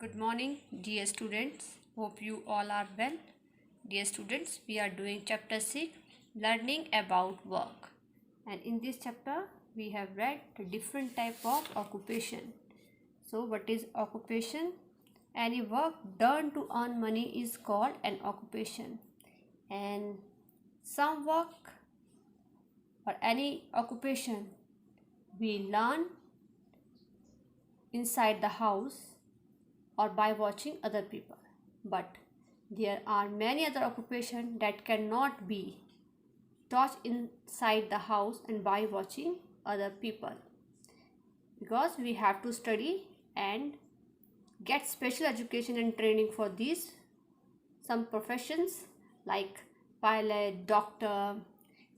Good morning, dear students. Hope you all are well. Dear students, we are doing chapter 6, learning about work. And in this chapter, we have read the different type of occupation. So, what is occupation? Any work done to earn money is called an occupation. And some work or any occupation we learn inside the house or by watching other people, but there are many other occupations that cannot be taught inside the house and by watching other people, because we have to study and get special education and training for these some professions like pilot, doctor,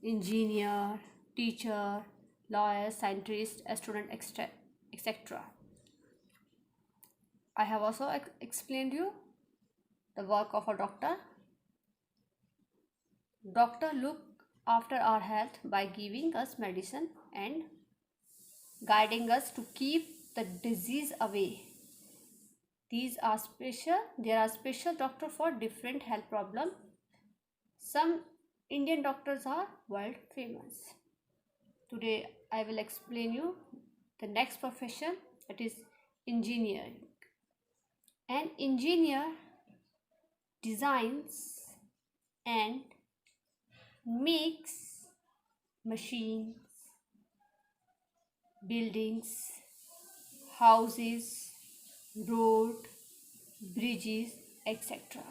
engineer, teacher, lawyer, scientist, astronaut, etc. I have also explained you the work of a doctor. Doctor look after our health by giving us medicine and guiding us to keep the disease away. There are special doctor for different health problem. Some Indian doctors are world famous. Today I will explain you the next profession, that is engineering. An engineer designs and makes machines, buildings, houses, road, bridges, etc.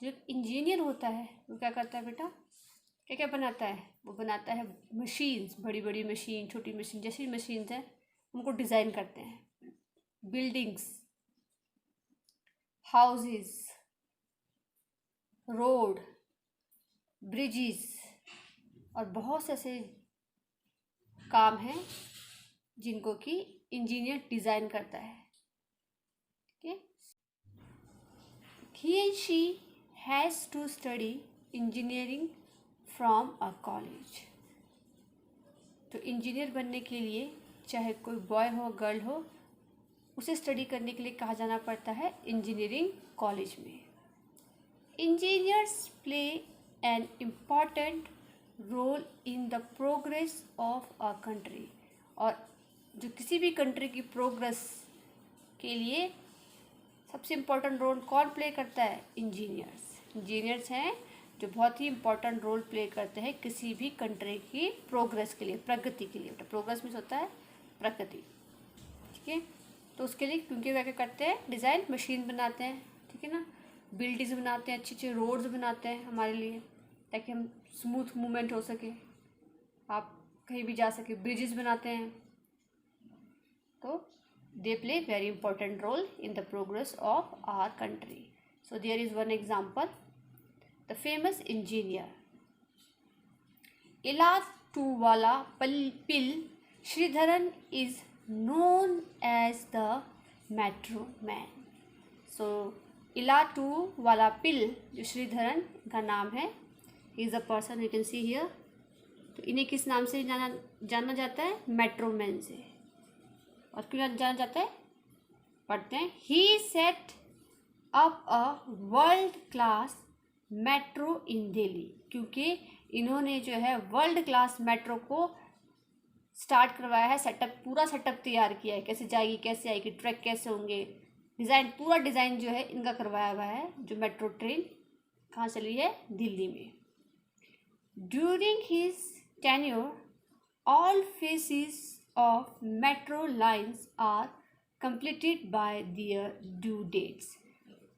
जो engineer होता है वो क्या करता है बेटा? क्या क्या बनाता है? वो बनाता है मशीन्स, बड़ी बड़ी मशीन, छोटी मशीन, जैसी मशीन्स हैं उनको डिज़ाइन करते हैं. बिल्डिंग्स, हाउसेस, रोड, ब्रिजेस और बहुत से ऐसे काम हैं जिनको कि इंजीनियर डिज़ाइन करता है. ठीक है. He and she has to study engineering from a college. तो इंजीनियर बनने के लिए चाहे कोई बॉय हो गर्ल हो, उसे स्टडी करने के लिए कहाँ जाना पड़ता है? इंजीनियरिंग कॉलेज में. Engineers play an important role in the progress of a country. और जो किसी भी कंट्री की प्रोग्रेस के लिए सबसे इम्पोर्टेंट रोल कौन प्ले करता है? इंजीनियर्स हैं जो बहुत ही इम्पोर्टेंट रोल प्ले करते हैं किसी भी कंट्री की प्रोग्रेस के लिए, प्रगति के लिए. तो प्रोग्रेस मीन्स होता है प्रगति. ठीक है. तो उसके लिए क्योंकि क्या करते हैं? डिज़ाइन, मशीन बनाते हैं. ठीक है ना. बिल्डिंग्स बनाते हैं, अच्छे अच्छे रोड्स बनाते हैं हमारे लिए ताकि हम स्मूथ मूवमेंट हो सके, आप कहीं भी जा सके. ब्रिजेस बनाते हैं. तो they play very important role in the progress of our country. So there is one example, the famous engineer Elattuvala Pil Sridharan is known as the metro man. So Elattuvala Pil जो श्रीधरन का नाम है, he is a person you can see here. तो इन्हें किस नाम से जाना जाता है? मेट्रो मैन से. और क्यों जाना जाता है? पढ़ते हैं. He set up a world class metro in Delhi. क्योंकि इन्होंने जो है वर्ल्ड क्लास मेट्रो को स्टार्ट करवाया है, पूरा सेटअप तैयार किया है. कैसे जाएगी, कैसे आएगी, ट्रैक कैसे होंगे, पूरा डिज़ाइन जो है इनका करवाया हुआ है. जो मेट्रो ट्रेन कहाँ चली है? दिल्ली में. During his tenure all phases of metro lines are completed by their due dates.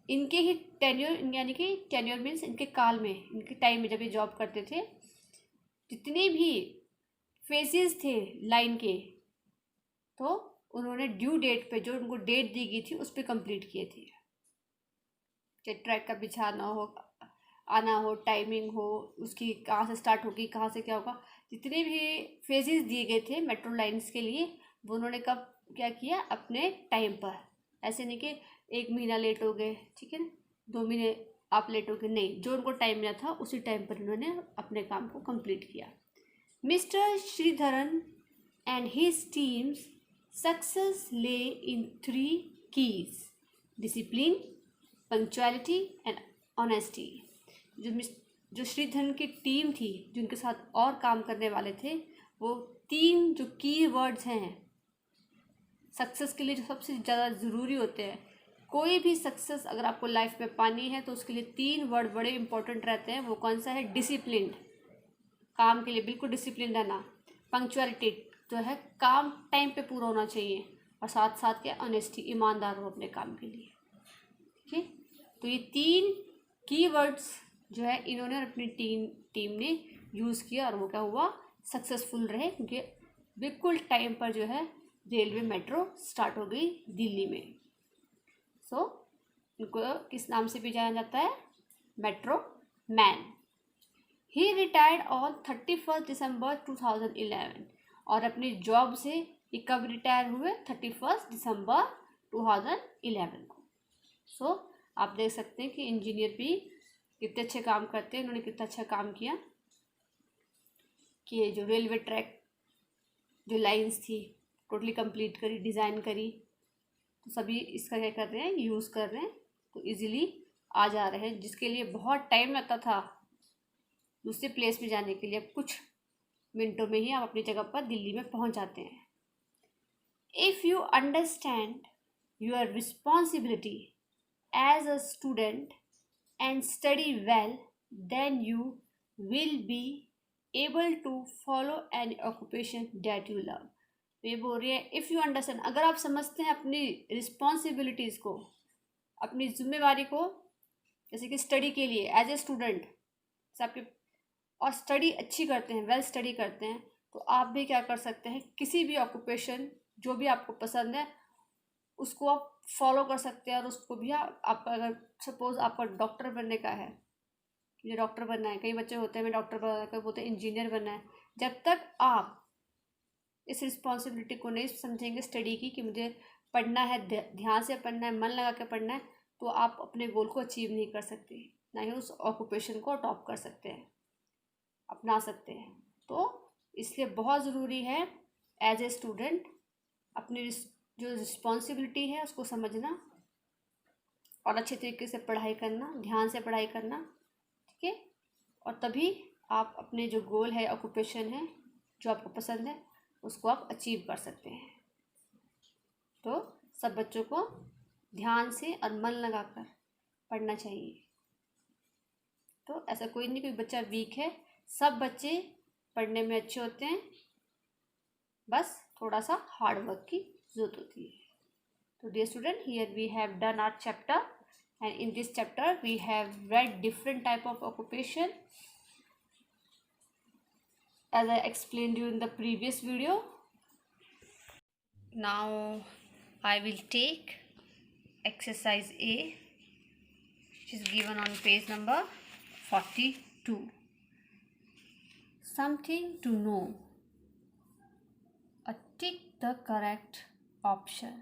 इनके ही टेन्योर, यानी कि टेन्योर मीन्स इनके काल में, इनके टाइम में जब ये जॉब करते थे, जितने भी फेजेस थे लाइन के, तो उन्होंने ड्यू डेट पे, जो उनको डेट दी गई थी उस पर कंप्लीट किए थे. चाहे ट्रैक का बिछाना हो, आना हो, टाइमिंग हो, उसकी कहाँ से स्टार्ट होगी, कहाँ से क्या होगा, जितने भी फेजेस दिए गए थे मेट्रो लाइन्स के लिए, वो उन्होंने कब क्या किया? अपने टाइम पर. ऐसे नहीं कि 1 महीना लेट हो गए, ठीक है ना, 2 महीने आप लेट हो गए, नहीं, जो उनको टाइम मिला था उसी टाइम पर उन्होंने अपने काम को कंप्लीट किया. Mister Sreedharan and his teams success ले इन 3 keys. Discipline, punctuality and honesty. जो श्रीधरन की टीम थी, जिनके साथ और काम करने वाले थे, वो 3 जो की वर्ड्स हैं सक्सेस के लिए, जो सबसे ज़्यादा ज़रूरी होते हैं, कोई भी सक्सेस अगर आपको लाइफ में पानी है तो उसके लिए 3 वर्ड बड़े इंपॉर्टेंट रहते हैं। वो कौन सा है? डिसिप्लिन, काम के लिए बिल्कुल डिसिप्लिन रहना। पंक्चुअलिटी जो है, काम टाइम पे पूरा होना चाहिए। और साथ साथ क्या? ऑनेस्टी, ईमानदार हो अपने काम के लिए। ठीक है, तो ये 3 कीवर्ड्स जो है इन्होंने अपनी टीम ने यूज़ किया और वो क्या हुआ? सक्सेसफुल रहे, क्योंकि बिल्कुल टाइम पर जो है रेलवे मेट्रो स्टार्ट हो गई दिल्ली में। सो इनको किस नाम से भी जाना जाता है? Metro man. He retired on 31 दिसंबर 2011। और अपनी जॉब से ये कब रिटायर हुए? 31 दिसंबर 2011 को। सो आप देख सकते हैं कि इंजीनियर भी कितने अच्छे काम करते हैं। उन्होंने कितना अच्छा काम किया कि जो रेलवे ट्रैक जो लाइंस थी टोटली कंप्लीट करी, डिज़ाइन करी। तो सभी इसका क्या कर रहे हैं? यूज़ कर रहे हैं, तो इजीली आ जा रहे हैं। जिसके लिए बहुत टाइम लगता था दूसरे प्लेस में जाने के लिए, अब कुछ मिनटों में ही आप अपनी जगह पर दिल्ली में पहुंच जाते हैं। If you understand your responsibility as a student and study well, then you will be able to follow an occupation that you love. ये बोल रही है, इफ़ यू अंडरस्टैंड, अगर आप समझते हैं अपनी रिस्पॉन्सिबिलिटीज़ को, अपनी जिम्मेवारी को, जैसे कि स्टडी के लिए एज ए स्टूडेंट आपके, और स्टडी अच्छी करते हैं, वेल स्टडी करते हैं, तो आप भी क्या कर सकते हैं? किसी भी ऑक्यूपेशन जो भी आपको पसंद है उसको आप फॉलो कर सकते हैं। और उसको भी आपका अगर सपोज़ आपका डॉक्टर बनने का है, मुझे डॉक्टर बनना है, कई बच्चे होते हैं मैं डॉक्टर बनना है, कई बोलते हैं इंजीनियर बनना है। जब तक आप इस रिस्पॉन्सिबिलिटी को नहीं समझेंगे स्टडी की, कि मुझे पढ़ना है, ध्यान से पढ़ना है, मन लगा के पढ़ना है, तो आप अपने गोल को अचीव नहीं कर सकते, ना ही उस ऑक्यूपेशन को अडॉप्ट कर सकते हैं, अपना सकते हैं। तो इसलिए बहुत ज़रूरी है एज ए स्टूडेंट अपनी जो रिस्पॉन्सिबिलिटी है उसको समझना और अच्छे तरीके से पढ़ाई करना, ध्यान से पढ़ाई करना। ठीक है, और तभी आप अपने जो गोल है, ऑक्यूपेशन है, जो आपको पसंद है, उसको आप अचीव कर सकते हैं। तो सब बच्चों को ध्यान से और मन लगाकर पढ़ना चाहिए। तो ऐसा कोई नहीं कोई बच्चा वीक है, सब बच्चे पढ़ने में अच्छे होते हैं, बस थोड़ा सा हार्ड वर्क की ज़रूरत होती है। तो dear student, here we have done our chapter, and in this chapter we have read different type of occupation as I explained you in the previous video. Now I will take exercise A, which is given on page number 42. Something to know. Tick the correct option.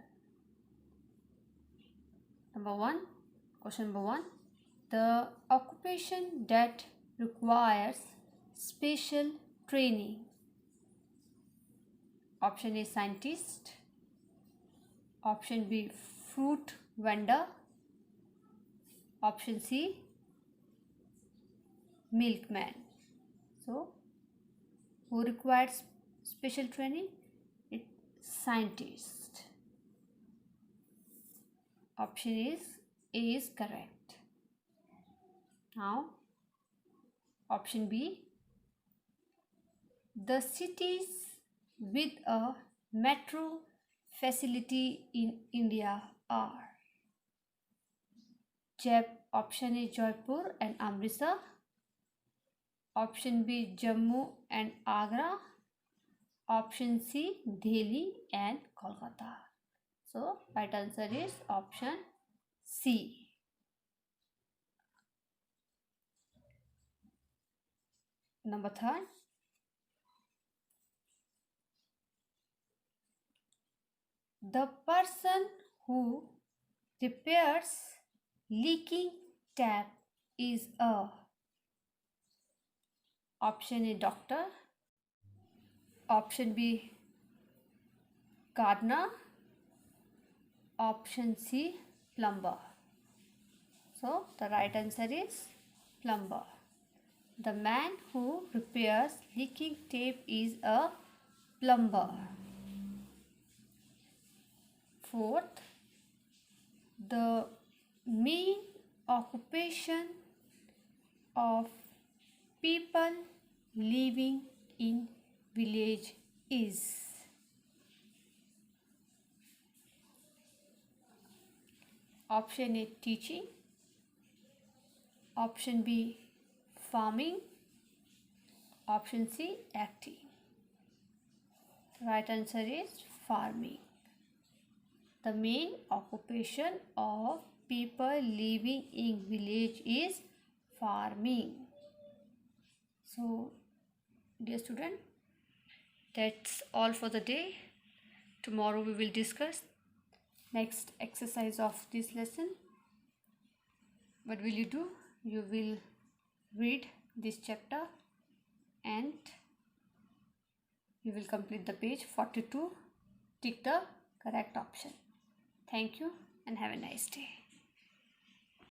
Question number 1. The occupation that requires special training. Option A, scientist. Option B, fruit vendor. Option C, milkman. So, who requires special training? It's scientist. Option A is correct. Now, option B. The cities with a metro facility in India are. Option A, Jaipur and Amritsar. Option B, Jammu and Agra. Option C, Delhi and Kolkata. So, right answer is option C. Number 3. The person who repairs leaking tap is a. Option A, doctor. Option B, gardener. Option C, plumber. So the right answer is plumber. The man who repairs leaking tape is a plumber. Fourth, the main occupation of people living in village is. Option A, teaching. Option B, farming. Option C, acting. Right answer is farming. The main occupation of people living in village is farming. So, dear student, that's all for the day. Tomorrow we will discuss next exercise of this lesson. What will you do? You will read this chapter and you will complete the page 42. Tick the correct option. Thank you and have a nice day.